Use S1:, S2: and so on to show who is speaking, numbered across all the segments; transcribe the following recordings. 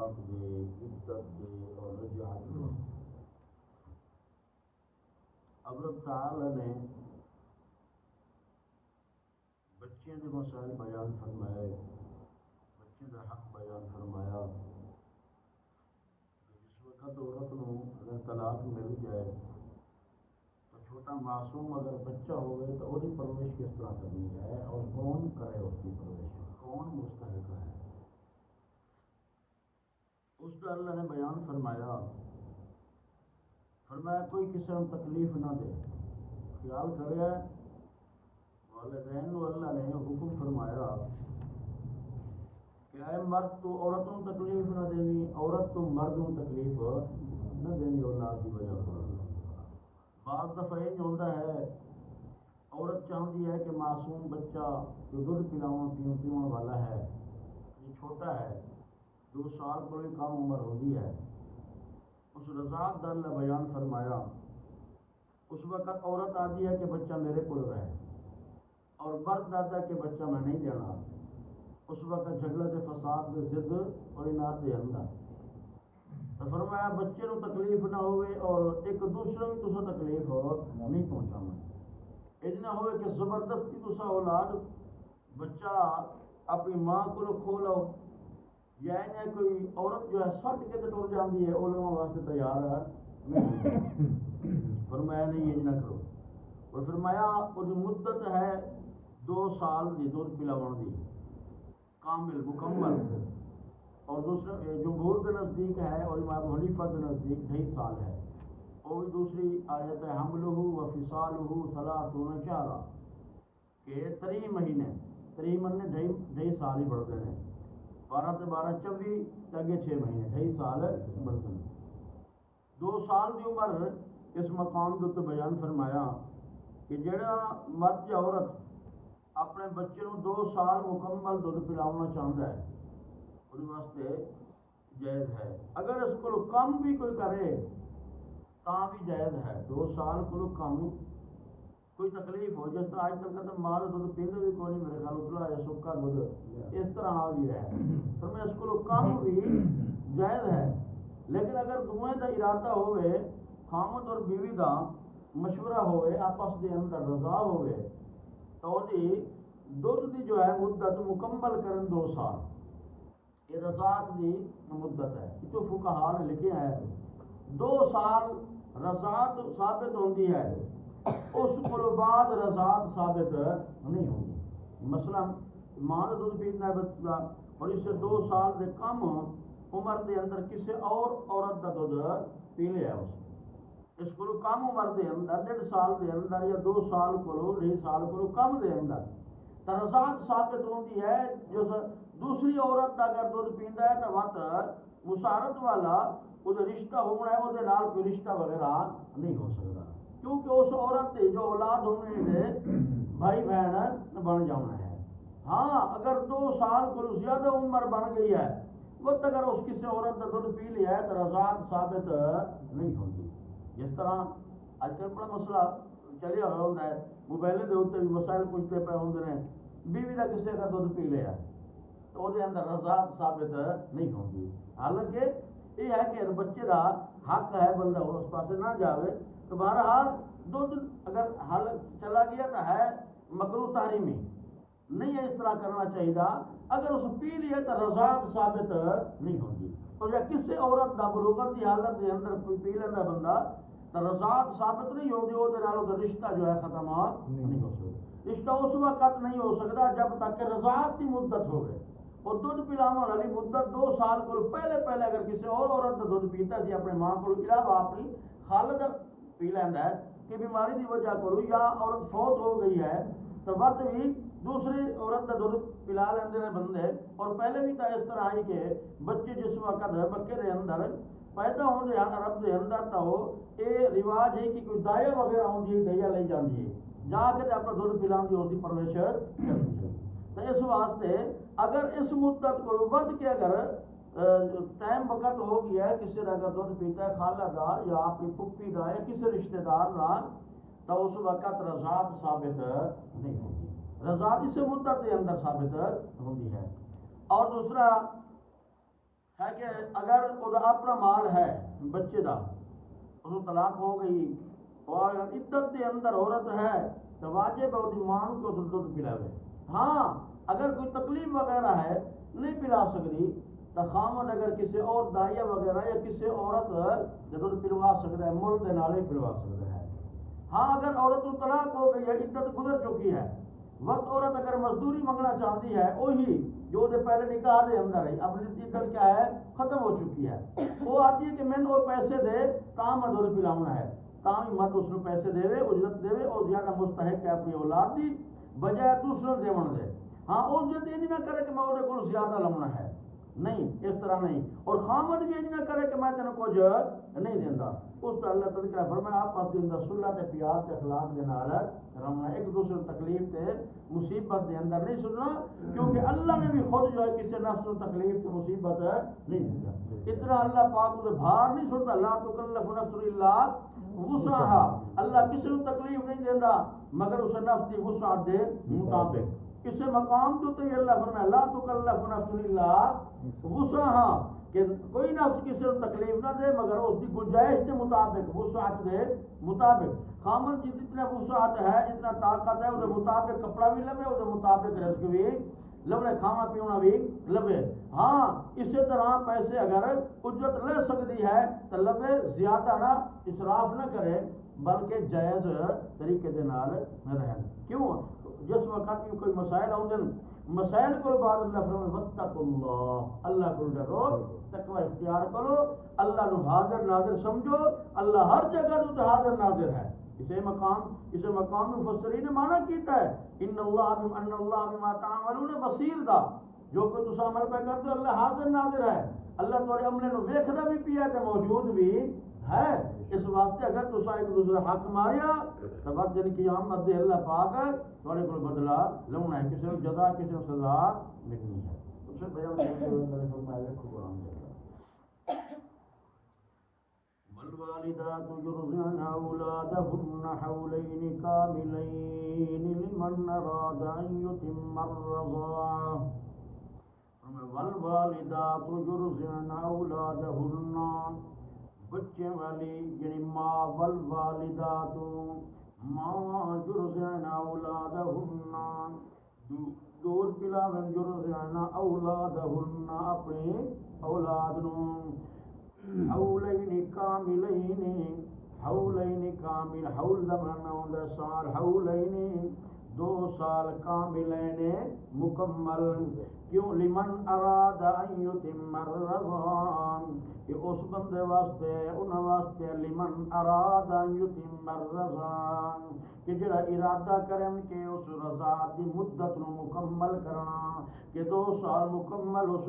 S1: طلاق دے، عدت دے اور رجعت دے۔ اب رب تعالی نے بچے کے مسائل بیان فرمائے، بچے کا حق بیان فرمایا کہ جس وقت عورت نو اگر طلاق مل جائے تو چھوٹا معصوم اگر بچہ ہوئے تو وہ پرورش کس طرح کرنی ہے اور کون کرے اس کی پرورش، کون مستحق ہے، اس کا اللہ نے بیان فرمایا۔ فرمایا کوئی کسی کو تکلیف نہ دے، خیال کرے والدین کو اللہ نے حکم فرمایا کہ اے مرد تو عورتوں تکلیف نہ دینی، عورت تو مردوں تکلیف نہ دینی اولاد کی وجہ پر۔ بعض دفعہ یہ ہوتا ہے عورت چاہتی ہے کہ معصوم بچہ جو دودھ پینے والا ہے، یہ چھوٹا ہے، 2 سال کوئی کم عمر ہوتی ہے، اس رضاعت کا اللہ بیان فرمایا۔ اس وقت عورت آتی ہے کہ بچہ میرے کو رہے اور مرد آتا ہے کہ بچہ میں نہیں دینا، اس وقت جھگڑے کے فساد کے ضد اور اناد کے اندر تو فرمایا بچے کو تکلیف نہ ہوئے اور ایک دوسرے کو تسا تکلیف نہیں پہنچانا، اتنا ہوئے کہ زبردستی تسا اولاد بچہ اپنی ماں کو کھولو، یا انہیں کوئی عورت جو ہے سٹ کے تو ٹر جاتی ہے علماء واسطے تیار ہے نہیں، فرمایا نہیں یہ نہ کرو۔ اور فرمایا وہ جو مدت ہے 2 سال دی دودھ پلاون دی کامل مکمل، اور دوسرا جمہور کے نزدیک ہے اور امام حنیفہ کے نزدیک 2.5 سال ہے، اور بھی دوسری آیت ہے حملہ و فصالہ 30 شہرا کہ 3 مہینے 3 مہینے 2.5 سال ہی بڑھتے ہیں، 12 تے 12 24 اگے 6 مہینے 2.5 سال بڑھتے ہیں۔ 2 سال کی عمر اس مقام کے بیان فرمایا کہ جڑا مرد یا عورت اپنے بچے کو 2 سال مکمل دودھ پلانا چاہتا ہے اس واسطے جائز ہے، اگر اس کو کم بھی کوئی کرے تاں بھی جائز ہے، 2 سال کو کم کوئی تکلیف ہو، جس طرح آج تک تو ماں دودھ پیندے بھی کوئی نہیں، میرے خیال اتلا یا سکا دودھ اس طرح آ گیا ہے، تو میں اس کو کم بھی جائز ہے، لیکن اگر دونوں کا ارادہ ہوئے، خامد اور بیوی کا مشورہ ہوئے، آپس کے اندر رضا ہوئے تو دودھ کی جو ہے مدت مکمل کرن 2 سال، یہ رضاعت کی مدت ہے، تو فقہاء نے لکھے ہے 2 سال رضاعت ثابت ہوتی ہے، اس کو بعد رضاعت ثابت نہیں ہوگی۔ مثلا ماں دودھ پینا ہے بچہ اور اس سے 2 سال سے کم عمر کے اندر کسی اور عورت کا دودھ پی لیا اس کو کم عمر کے اندر 1.5 سال کے اندر یا 2 سال کو 2.5 سال کو کم کے اندر تو رضاعت ثابت ہوتی ہے، جو دوسری عورت کا اگر دودھ پیندا ہے تو وقت مسارت والا وہ رشتہ ہونا ہے، وہ کوئی رشتہ وغیرہ نہیں ہو سکتا، کیونکہ اس عورت کی جو اولاد ہونے دے بھائی بہن بن جانا ہے۔ ہاں اگر 2 سال کو زیادہ عمر بن گئی ہے وقت اگر اس کسی عورت کا دودھ پی لیا ہے تو رضاعت ثابت نہیں ہوتی۔ جس طرح آج کل بڑا مسئلہ چلیا ہوا ہوتا ہے، موبائل کے اتنے بھی مسائل پوچھتے پے ہوتے ہیں، بیوی کا کسی کا دودھ پی لیا تو وہ اندر رضاعت ثابت نہیں ہوتی، حالانکہ یہ ہے کہ بچے کا حق ہے بندہ اس پاس نہ جاوے، تو بہرحال دودھ اگر حل چلا گیا تو ہے مکروہ تحریمی نہیں ہے، اس طرح کرنا چاہیے، اگر اس پی لیے تو رضاعت ثابت نہیں ہوگی، اور یا کسی عورت کا بلوغت کی حالت کے اندر پی لینا بندہ تو رضاعت ثابت نہیں ہوگی، وہ رشتہ جو ہے ختم نہیں ہو سکتا، رشتہ اس وقت نہیں ہو سکتا جب تک کہ رضاعت کی مدت ہوگی، اور دودھ پلاون والی مدت 2 سال کو پہلے اگر کسی اور عورت کا دودھ پیتا سی اپنے ماں کو علاوہ اپنی خالد پی لینا ہے کہ بیماری کی وجہ کو یا عورت فوت ہو گئی ہے تو وقت بھی دوسری عورت کا دودھ پلا لیندے نے بندے، اور پہلے بھی تو اس طرح آئی کہ بچے جس وقت بکے کے اندر پیدا ہونے عرب کے اندر تو یہ رواج ہے کہ کوئی دایا وغیرہ ہوتی ہے، دیا لے جاتی ہے جا کے اپنا دودھ پلان کی ہوتی پرورش کرتی ہے، تو اس واسطے اگر اس مدت کو ود کے اگر ٹائم وقت ہو گیا ہے کسی کا اگر دودھ پیتا ہے خالہ دا یا اپنی پھپھی دا یا کسی رشتہ دار دا تو اس وقت رضاعت ثابت نہیں ہوتی، رضاعت اس مدت کے اندر ثابت ہوتی ہے۔ اور دوسرا ہے کہ اگر اپنا مال ہے بچے دا اس طلاق ہو گئی اور عدت کے اندر عورت ہے تو واجب ہے اس ماں کو دودھ پلاوے. ہاں اگر کوئی تکلیف وغیرہ ہے نہیں پلا سکتی تو خامد اگر کسی اور دائیا وغیرہ یا کسی عورت دودھ پلوا سکتا ہے مل دے نال ہی پلوا سکتا ہے. ہاں اگر عورت کو طلاق ہو گئی ہے عدت گزر چکی ہے وقت عورت اگر مزدوری منگنا چاہتی ہے وہی جو دے پہلے نکاح دے اندر ہے اپنی عدت کیا ہے ختم ہو چکی ہے وہ آتی ہے کہ میں نے پیسے دے تاں میں دودھ پلاؤنا ہے تاں ہی مرد اس کو پیسے دے اجرت دے اور زیادہ مستحق ہے اپنی اولاد دی بجائے دوسروں دیون دے. ہاں اجرت یہ نہ کرے کہ میں وہ کو زیادہ لمنا ہے نہیں اس طرح نہیں اور خامد بھی یہ نہ کرے کہ میں تینوں کچھ نہیں دینا اس طرح اللہ تذکرہ فرمایا آپ اپنے اندر صلح تے پیار تے اخلاق دے نال رہنا ایک دوسرے تکلیف تے مصیبت دے اندر نہیں سننا کیونکہ اللہ نے بھی خود جو ہے کسی نفس کو تکلیف تے مصیبت نہیں دیتا اتنا اللہ پاک کو بھار نہیں چھوڑتا لا تکلف نفس الا وسعها اللہ کسی کو تکلیف نہیں دیتا مگر اسے نفس دی وسعت دے مطابق. کسی مقام تو اللہ فرمایا لا تکلف نفس الا وسعها کہ کوئی نفس کسی کو تکلیف نہ دے مگر اس کی گنجائش کے مطابق وسعت دے مطابق. خامد جی جتنا وسعت ہے جتنا طاقت ہے اس مطابق کپڑا بھی لبے اس مطابق رزق بھی لبے کھانا پینا بھی لبے. ہاں اسی طرح پیسے اگر اجرت لے سکتی ہے تو لبے زیادہ نہ اسراف نہ کرے بلکہ جائز طریقے دے نال رہن. کیوں جس وقت بھی کوئی مسائل آؤں مسائل کو بعد اللہ فرمائے واتقوا اللہ اللہ کو ڈرو تقوی اختیار کرو اللہ نو حاضر ناظر سمجھو اللہ ہر جگہ تو حاضر ناظر ہے. اسے مقام مفسرین نے معنی کیتا ہے ان اللہ بما تعملون بصیر دا جو کوئی تسا عمل پہ کرتے اللہ حاضر ناظر ہے اللہ تمہارے عملے نو ویکھدا بھی پیا تے موجود بھی ہے. اس واسطے اگر تسا ایک دوسرے حق ماریا تو بعد دن قیامت دے اللہ پاک تمہارے کو بدلہ لونا ہے کسی کو جزا کسی کو سزا ملنی ہے. اسے بیان کرتے ہوئے اللہ نے فرمایا دیکھو قرآن میں والوالدات يرضعن أولادهن حولين كاملين لمن أراد أن يتم الرضاعة. والوالدات يرضعن أولادهن بچے والی یعنی ماں والوالدات ماں يرضعن أولادهن دودھ پلاون يرضعن أولادهن اپنے اولاد نو حولین کاملین حولین کامل حول زمانہ ہوندہ سال حولین 2 سال کاملین مکمل. کیوں لمن اراد ان یتم الرضاعہ یہ اس بندے واسطے ان واسطے لمن اراد ان یتم الرضاعہ کہ جڑا ارادہ کرن کہ اس رضاعت دی مدت نو مکمل کرنا کہ 2 سال مکمل اس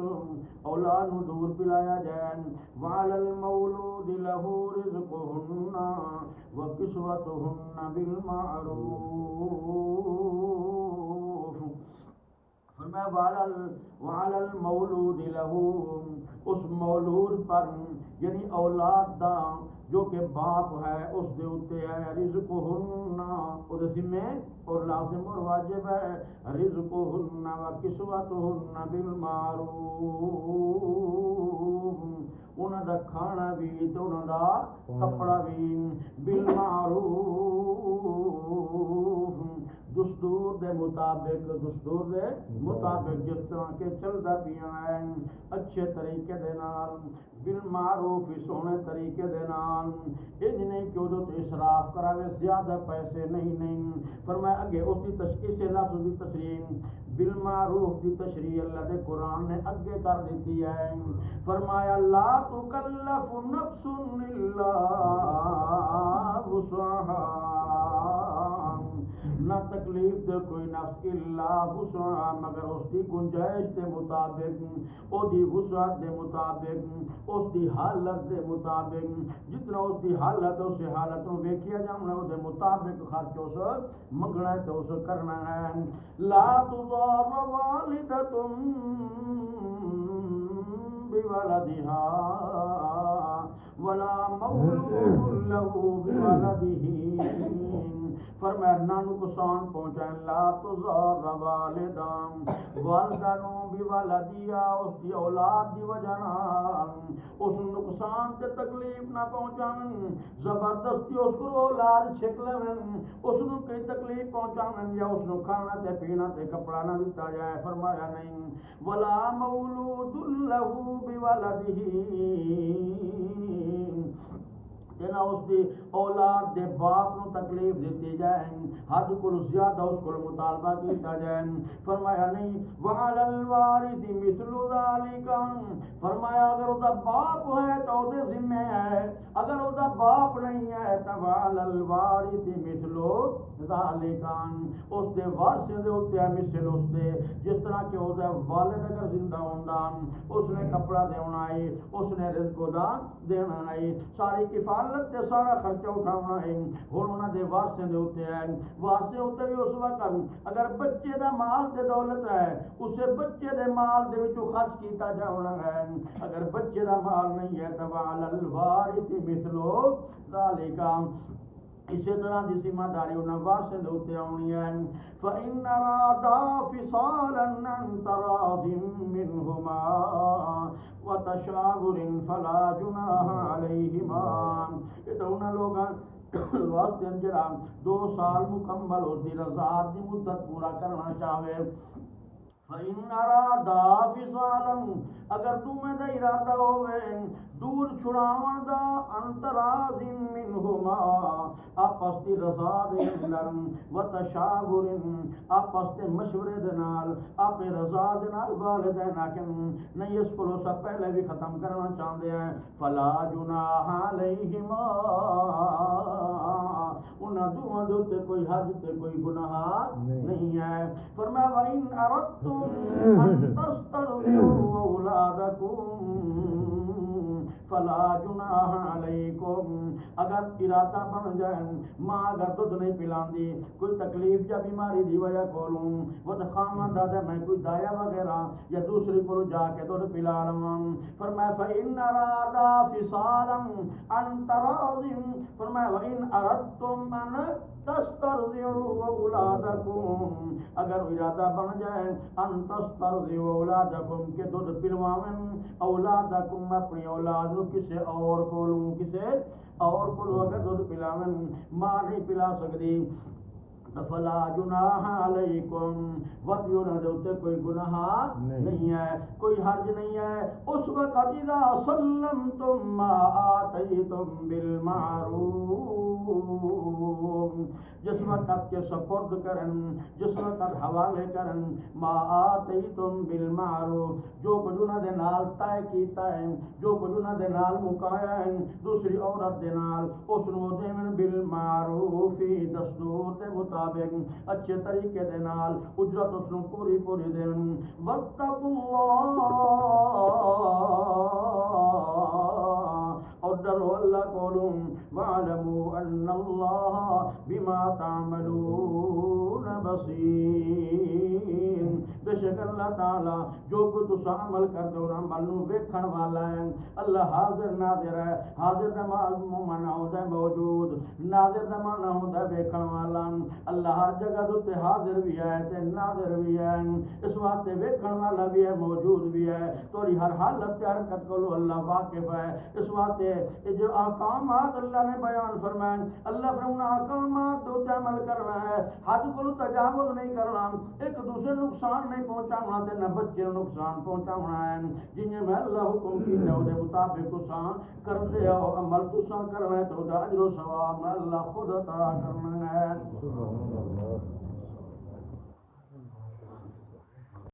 S1: اولاد نو دور پلایا جائے. وعلی المولود له رزقهن وکسوتهن بالمعروف. فرمایا وعلی المولود له اس مولود پر یعنی اولاد دا جو کہ باپ ہے اس دے اتے ہے رزقهن اور ذمہ اور لازم اور واجب ہے رزقهن وکسوتهن بالمعروف انہاں دا کھانا بھی تے انہاں دا کپڑا بھی بالمعروف دستور دے مطابق جس طرح کے چلدا پیا ہے اچھے طریقے دے نال بالمعروف سونے طریقے دے نال انج نہیں کہ وہ اسراف کراوے زیادہ پیسے نہیں. فرمایا اگے اس کی اس لفظ کی تشریح بالمعروف کی تشریح اللہ دے قرآن نے اگے کر دیتی ہے. فرمایا لا تکلف نفس الا وسعها نہ تکلیف دے کوئی نفس الا وسعها مگر اس کی گنجائش کے مطابق او دی وسعت دے مطابق اس دی حالت دے مطابق جتنا اس دی حالت اس حالت نو ویکھیا جانا اس دے مطابق خرچ اس منگنا ہے تو اس کرنا ہے. لا تضار والدۃ بولدها ولا مولود له بولده فرمایا نہ نقصان پہنچائیں لا تضار والدام والدہ نو بھی والدیا اس دی اولاد دی وجہ نال اس نقصان تے تکلیف نہ پہنچاون زبردستی اس کو اولاد چھک لون اس نو کوئی تکلیف پہنچاون یا اس نو کھانا تے پینا تے کپڑا نہ دتا جائے فرمایا نہیں ولا مولود له بولده نہ اس دی اولاد دے باپ نو تکلیف دیتی جائے حد کو زیادہ اس کو مطالبہ کیتا جائے فرمایا نہیں وعلی الوارث مثل ذالک فرمایا اگر اس دا باپ ہے تو دے ذمہ ہے اگر اس دا باپ نہیں ہے تو وعلی الوارث مثل ذالک اس دے وارث دے اوتے مثل اس دے جس طرح کہ اس دا والد اگر زندہ ہوندا اس نے کپڑا دینا ہے اس نے رزق دا دینا ہے ساری کفالت تے سارا خرچہ اٹھانا ہے ہن انہاں دے وارث دے اوتے ہے وارث اوتے بھی اس وقت اگر بچے دا مال تے دولت ہے اسے بچے دے مال دے وچوں خرچ کیتا جانا ہے اگر بچے دا مال نہیں ہے تو وعلی الوارث مثل ذالک اسی طرح دی ذمہ داری انہاں وارث دے اوتے آنی ہے فإن أرادا فصالا عن تراض منهما وتشاور فلا جناح عليهما یہ تو انہاں لوگاں واسطے جڑا 2 سال مکمل اس دی رضا دی مدت پورا کرنا چاہے فإن أرادا فصالا اگر تمہیں دا ارادہ ہوئے دور چھڑاون دا انتراض منہما آپس دی رضا دے اندر و تشاور آپس دے مشورے دے نال آپ رضا دے نال والدین آکن نہیں اس کو سب پہلے بھی ختم کرنا چاہتے ہیں فلا جناح علیہما انہاں دوہاں دے تے کوئی حرج تے کوئی گناہ نہیں ہے فرمایا وَإِنْ أَرَدْتُمْ أَن تَسْتَرْضِعُوا أَوْلَادَكُمْ فلا جناح علیکم اگر ارادہ بن جائے ماں اگر دودھ نہیں پلاندی کوئی تکلیف یا بیماری دی وجہ کولوں وہ خامہ دادا میں کوئی دایا وغیرہ یا دوسری کو جا کے دودھ پلا لواں فرمایا فإن أرادا فصالا عن تراض فرمایا وإن أردتم أن تسترضعوا أولادكم اگر ارادہ بن جائے ان تسترضعوا أولادكم کہ دودھ پلواون اولادکم اپنی اولاد نو کسے اور کو اگر دودھ پلاون ماں نہیں پلا سکتی فلا جناح علیکم وطیوں دے اوتے کوئی گناہ نہیں ہے کوئی حرج نہیں ہے اس وقت اذا سلمتم ما آتیتم بالمعروف جس وقت کے سپرد کرن جس وقت حوالے کرن ما آتیتم بالمعروف جو کچھ انہاں دے نال طے کیتا ہے جو کچھ انہاں دے نال مکایا ہے دوسری عورت دے نال اس نو دیون بالمعروف دستور دے مطابق اچھے طریقے دے نال اجرت اس نو پوری دین واتقوا اور ڈرو اللہ کو وَاعْلَمُوا أَنَّ اللَّهَ بِمَا تَعْمَلُونَ بَصِيرٌ بے شک اللہ تعالیٰ جو کچھ تسا عمل کر دو عمل نو ویکھن والا ہے اللہ حاضر ناظر ہے حاضر دا معنی ہوتا ہے موجود ناظر دا معنی ہوتا ہے ویکھن والا اللہ ہر جگہ تے حاضر بھی ہے تے ناظر بھی ہے اس واسطے ویکھن والا بھی ہے موجود بھی ہے توری ہر حالت تے حرکت کو اللہ واقف ہے اس واسطے جو احکامات اللہ نے بیان فرمائے اللہ فرمانا احکامات دو عمل کرنا ہے حد کو تجاوز نہیں کرنا ایک دوسرے نقصان نہیں پہنچانا تے نہ بچے نقصان پہنچانا ہے جن میں اللہ حکم کیتا ہے دے مطابق تساں کرتے ہو عمل تساں کرنا ہے تو اجر و ثواب اللہ خود عطا کرنا ہے